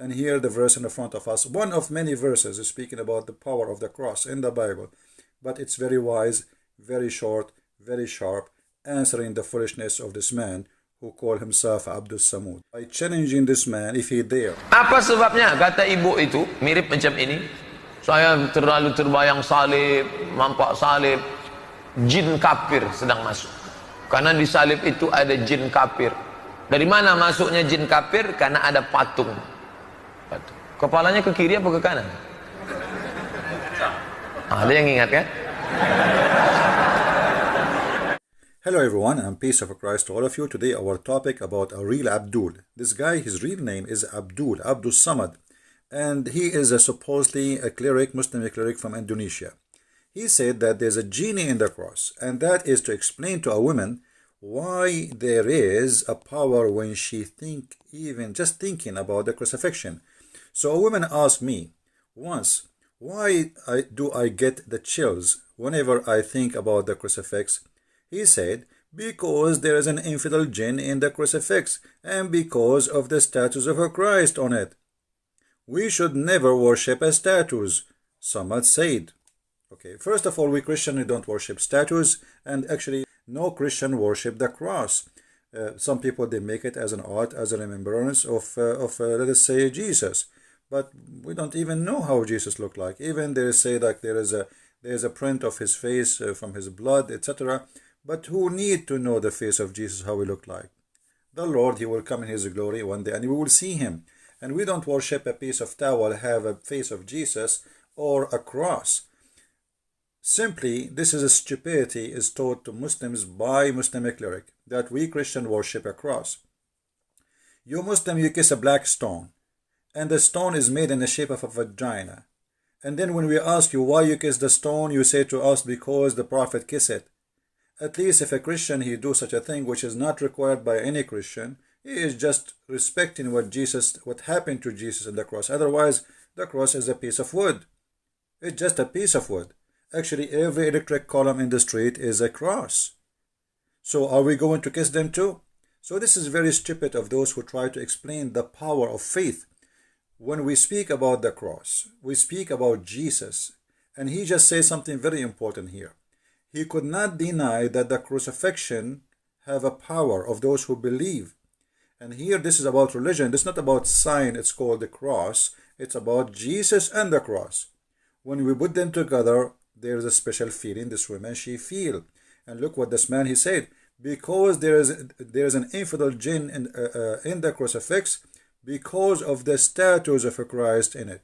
And here the verse in the front of us, one of many verses, is speaking about the power of the cross in the Bible. But it's very wise, very short, very sharp, answering the foolishness of this man who called himself Abdul Somad. By challenging this man, if he dare. Apa sebabnya? Kata ibu itu, mirip macam ini. Saya terlalu terbayang salib, nampak salib, jin kafir sedang masuk. Karena di salib itu ada jin kafir. Dari mana masuknya jin kafir? Karena ada patung. Kepalanya ke kiri apa ke kanan? Ada yang ingat kan? Hello everyone, and peace of Christ to all of you. Today our topic about a real Abdul. This guy, his real name is Abdul Somad, and he is supposedly a cleric, Muslim cleric from Indonesia. He said that there's a genie in the cross, and that is to explain to a woman why there is a power when she even just thinking about the crucifixion. So a woman asked me once, why do I get the chills whenever I think about the crucifix? He said, because there is an infidel jinn in the crucifix and because of the statues of Christ on it. We should never worship as statues, Somad said. Okay, first of all, we Christians don't worship statues, and actually no Christian worship the cross. Some people, they make it as an art, as a remembrance of let us say, Jesus. But we don't even know how Jesus looked like. Even they say that there is a print of his face from his blood, etc. But who need to know the face of Jesus, how he looked like? The Lord, he will come in his glory one day and we will see him. And we don't worship a piece of towel, have a face of Jesus or a cross. Simply, this is a stupidity is taught to Muslims by Muslim cleric, that we Christian worship a cross. You Muslim, you kiss a black stone, and the stone is made in the shape of a vagina. And then when we ask you why you kiss the stone, you say to us because the Prophet kissed it. At least if a Christian, he do such a thing which is not required by any Christian, he is just respecting what happened to Jesus on the cross. Otherwise, the cross is a piece of wood. It's just a piece of wood. Actually, every electric column in the street is a cross. So are we going to kiss them too? So this is very stupid of those who try to explain the power of faith. When we speak about the cross, we speak about Jesus. And he just says something very important here. He could not deny that the crucifixion have a power of those who believe. And here this is about religion. This is not about sign. It's called the cross. It's about Jesus and the cross. When we put them together, there is a special feeling this woman, she feel. And look what this man, he said. Because there is an infidel jinn in the crucifix because of the statues of a Christ in it.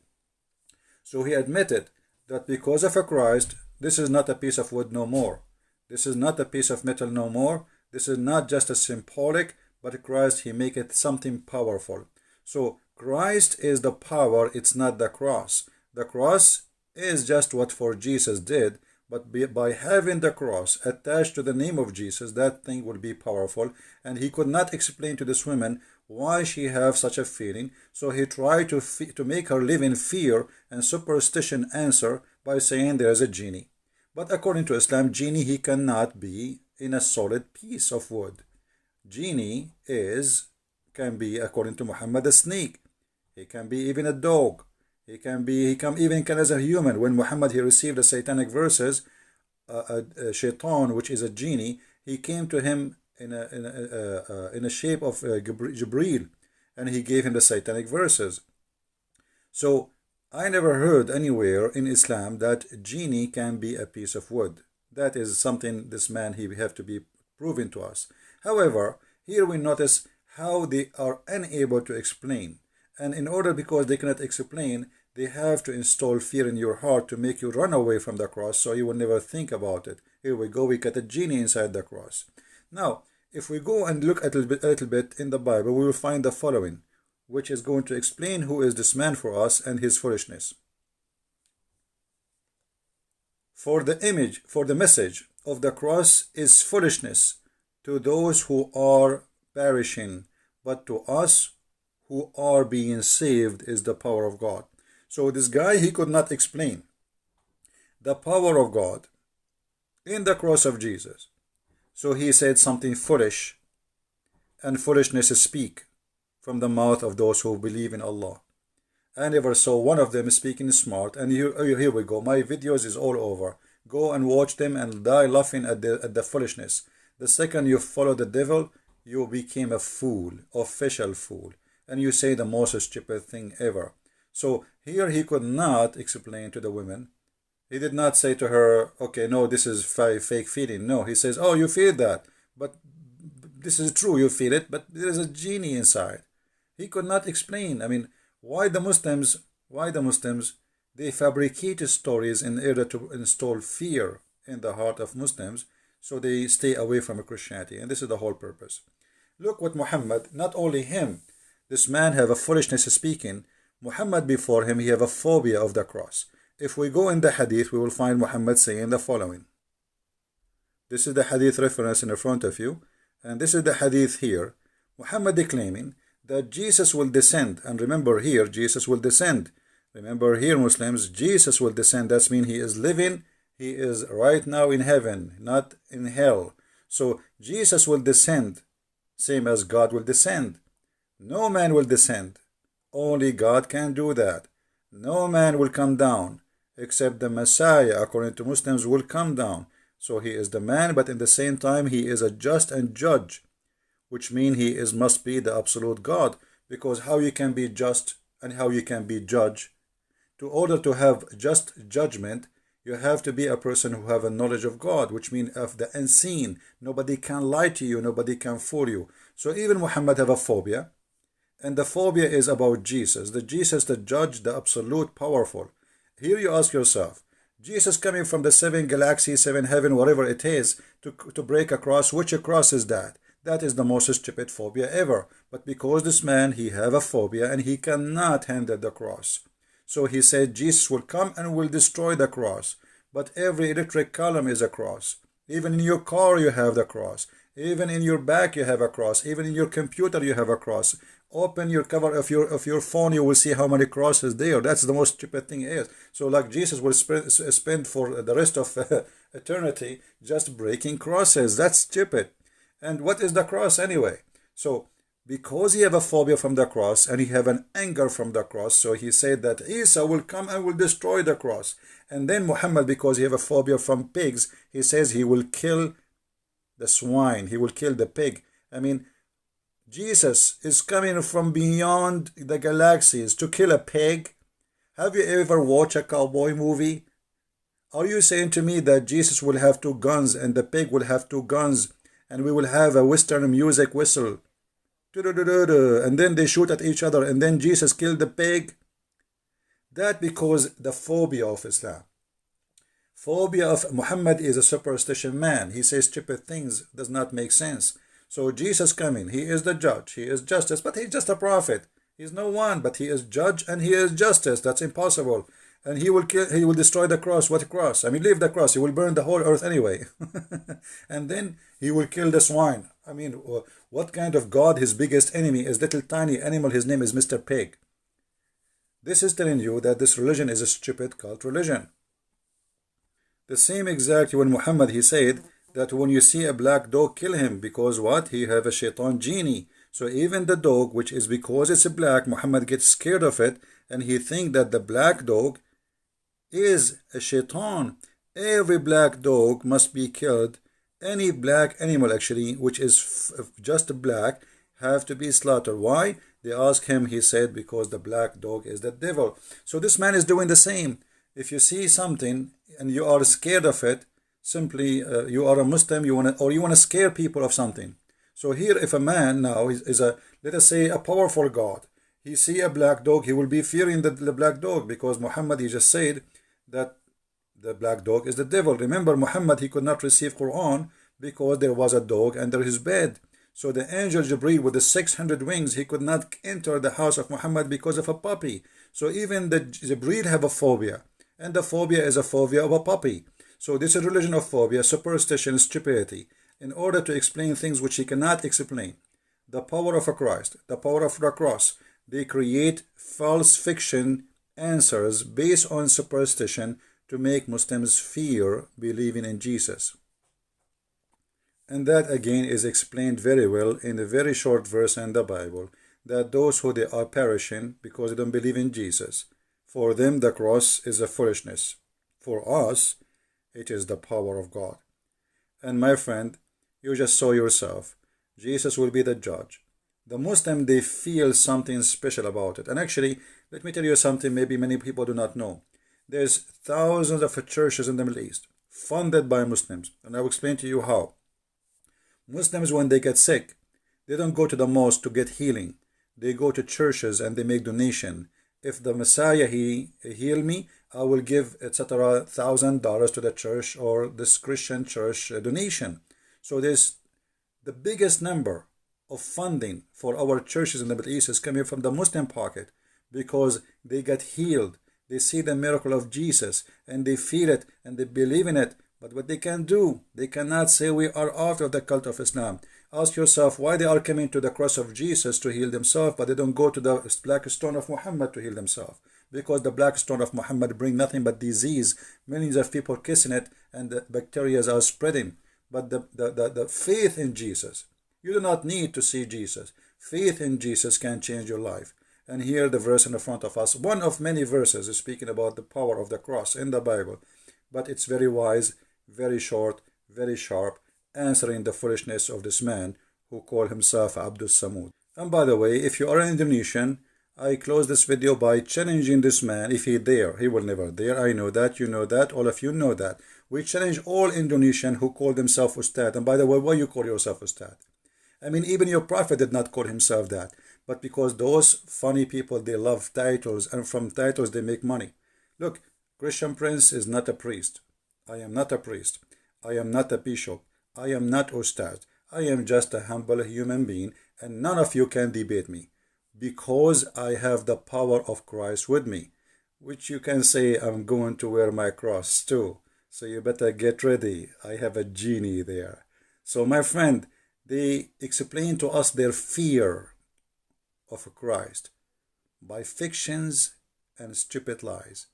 So he admitted that because of a Christ, this is not a piece of wood no more. This is not a piece of metal no more. This is not just a symbolic, but Christ, he make it something powerful. So Christ is the power, it's not the cross. The cross is just what for Jesus did, but by having the cross attached to the name of Jesus, that thing will be powerful. And he could not explain to this woman why she have such a feeling, so he tried to make her live in fear and superstition answer by saying there is a genie. But according to Islam, genie, he cannot be in a solid piece of wood. Genie can be, according to Muhammad, a snake. He can be even a dog. He can even as a human. When Muhammad, he received the satanic verses, a shaitan, which is a genie, he came to him in a shape of Jibreel, and he gave him the satanic verses. So I never heard anywhere in Islam that genie can be a piece of wood. That is something this man, he have to be proven to us. However, here we notice how they are unable to explain. And in order, because they cannot explain, they have to install fear in your heart to make you run away from the cross, so you will never think about it. Here we go, we get a genie inside the cross. Now, if we go and look a little bit in the Bible, we will find the following, which is going to explain who is this man for us and his foolishness. For the message of the cross is foolishness to those who are perishing, but to us who are being saved is the power of God. So this guy, he could not explain the power of God in the cross of Jesus. So he said something foolish, and foolishness speak from the mouth of those who believe in Allah. I never saw one of them speaking smart. And here we go. My videos is all over. Go and watch them and die laughing at the foolishness. The second you follow the devil, you became a fool, official fool. And you say the most stupid thing ever. So here he could not explain to the women. He did not say to her, okay, no, this is fake feeling. No, he says, oh, you feel that. But this is true, you feel it, but there is a genie inside. He could not explain. I mean, why the Muslims, they fabricate stories in order to install fear in the heart of Muslims so they stay away from Christianity. And this is the whole purpose. Look what Muhammad, not only him, this man have a foolishness speaking. Muhammad before him, he have a phobia of the cross. If we go in the hadith, we will find Muhammad saying the following. This is the hadith reference in front of you. And this is the hadith here. Muhammad declaiming that Jesus will descend. And remember here, Jesus will descend. Remember here, Muslims, Jesus will descend. That means he is living. He is right now in heaven, not in hell. So Jesus will descend, same as God will descend. No man will descend. Only God can do that. No man will come down, except the Messiah, according to Muslims, will come down. So he is the man, but in the same time, he is a just and judge, which means he must be the absolute God. Because how you can be just and how you can be judge? To order to have just judgment, you have to be a person who have a knowledge of God, which means of the unseen. Nobody can lie to you. Nobody can fool you. So even Muhammad have a phobia. And the phobia is about Jesus. The Jesus, the judge, the absolute powerful. Here you ask yourself, Jesus coming from the 7 galaxies, 7 heaven, whatever it is, to break a cross. Which cross is that? That is the most stupid phobia ever. But because this man, he have a phobia and he cannot handle the cross. So he said Jesus will come and will destroy the cross. But every electric column is a cross. Even in your car you have the cross. Even in your back you have a cross. Even in your computer you have a cross. Open your cover of your phone, you will see how many crosses there. That's the most stupid thing is. So like Jesus will spend for the rest of eternity just breaking crosses. That's stupid. And what is the cross anyway? So because he have a phobia from the cross and he have an anger from the cross, so he said that Isa will come and will destroy the cross. And then Muhammad, because he have a phobia from pigs, he says he will kill the swine. He will kill the pig. I mean, Jesus is coming from beyond the galaxies to kill a pig. Have you ever watched a cowboy movie? Are you saying to me that Jesus will have 2 guns and the pig will have 2 guns and we will have a Western music whistle? And then they shoot at each other and then Jesus killed the pig? That because the phobia of Islam. Phobia of Muhammad is a superstition man. He says stupid things, does not make sense. So Jesus coming, he is the judge, he is justice, but he's just a prophet. He's no one, but he is judge and he is justice. That's impossible. And he will kill, he will destroy the cross. What cross? I mean, leave the cross. He will burn the whole earth anyway. And then he will kill the swine. I mean, what kind of God? His biggest enemy is little tiny animal. His name is Mr. Pig. This is telling you that this religion is a stupid cult religion. The same exact when Muhammad, he said that when you see a black dog, kill him, because what? He have a shaitan genie. So even the dog, which is because it's black, Muhammad gets scared of it, and he think that the black dog is a shaitan. Every black dog must be killed. Any black animal actually, which is just black, have to be slaughtered. Why? They ask him, he said, because the black dog is the devil. So this man is doing the same. If you see something and you are scared of it, simply you are a Muslim, you want to scare people of something. So here, if a man now is a, let us say, a powerful God, he see a black dog, he will be fearing the black dog, because Muhammad, he just said that the black dog is the devil. Remember, Muhammad, he could not receive Quran because there was a dog under his bed. So the angel Jibreel with the 600 wings, he could not enter the house of Muhammad because of a puppy. So even the Jibreel have a phobia. And the phobia is a phobia of a puppy. So this is a religion of phobia, superstition, stupidity, in order to explain things which he cannot explain. The power of a Christ, the power of the cross, they create false fiction answers based on superstition to make Muslims fear believing in Jesus. And that again is explained very well in a very short verse in the Bible. that those who they are perishing because they don't believe in Jesus, for them the cross is a foolishness. For us, it is the power of God. And my friend, you just saw yourself. Jesus will be the judge. The Muslim, they feel something special about it. And actually, let me tell you something maybe many people do not know. There's thousands of churches in the Middle East funded by Muslims. And I will explain to you how. Muslims, when they get sick, they don't go to the mosque to get healing. They go to churches and they make donation. If the Messiah, he heal me, I will give, etc., $1,000 to the church or this Christian church donation. So there's the biggest number of funding for our churches in the Middle East is coming from the Muslim pocket because they get healed. They see the miracle of Jesus and they feel it and they believe in it. But what they can do, they cannot say we are out of the cult of Islam. Ask yourself why they are coming to the cross of Jesus to heal themselves, but they don't go to the black stone of Muhammad to heal themselves. Because the black stone of Muhammad bring nothing but disease. Millions of people kissing it and the bacteria are spreading. But the faith in Jesus, you do not need to see Jesus. Faith in Jesus can change your life. And here the verse in the front of us, one of many verses is speaking about the power of the cross in the Bible. But it's very wise, very short, very sharp, answering the foolishness of this man who called himself Abdul Somad. And by the way, if you are an Indonesian, I close this video by challenging this man. If he dare, he will never dare. I know that, you know that, all of you know that. We challenge all Indonesian who call themselves Ustad. And by the way, why you call yourself Ustad? I mean, even your prophet did not call himself that. But because those funny people, they love titles, and from titles they make money. Look, Christian Prince is not a priest. I am not a priest. I am not a bishop. I am not Ustad. I am just a humble human being, and none of you can debate me. Because I have the power of Christ with me, which you can say I'm going to wear my cross too. So you better get ready. I have a genie there. So my friend, they explain to us their fear of Christ by fictions and stupid lies,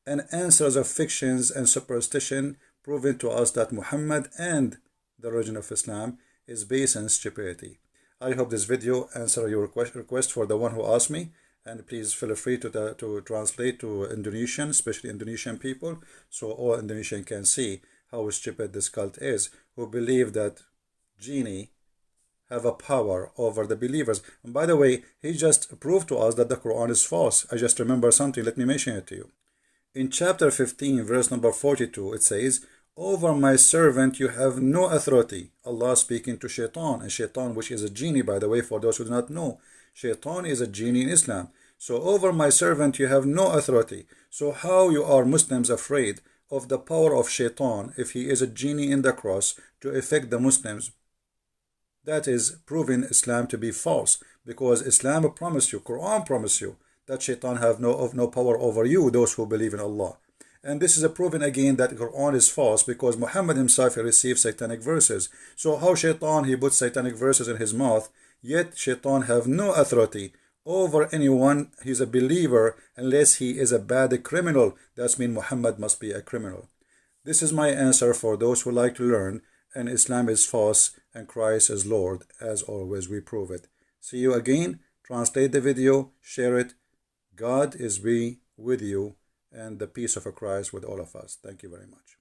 and answers of fictions and superstition, proving to us that Muhammad and the religion of Islam is based on stupidity. I hope this video answered your request for the one who asked me, and please feel free to translate to Indonesian, especially Indonesian people, so all Indonesian can see how stupid this cult is, who believe that genie have a power over the believers. And by the way, he just proved to us that the Quran is false. I just remember something, let me mention it to you. In chapter 15, verse number 42, it says, over my servant you have no authority. Allah speaking to Shaitan, and Shaitan, which is a genie, by the way, for those who do not know. Shaitan is a genie in Islam. So over my servant you have no authority. So how you are Muslims afraid of the power of Shaitan if he is a genie in the cross to affect the Muslims? That is proving Islam to be false, because Islam promised you, Quran promised you, that Shaitan have no power over you, those who believe in Allah. And this is a proving again that Quran is false, because Muhammad himself received satanic verses. So how Shaitan, he puts satanic verses in his mouth, yet Shaitan have no authority over anyone. He's a believer unless he is a bad criminal. That means Muhammad must be a criminal. This is my answer for those who like to learn, and Islam is false and Christ is Lord. As always, we prove it. See you again. Translate the video, share it. God is be with you, and the peace of Christ with all of us. Thank you very much.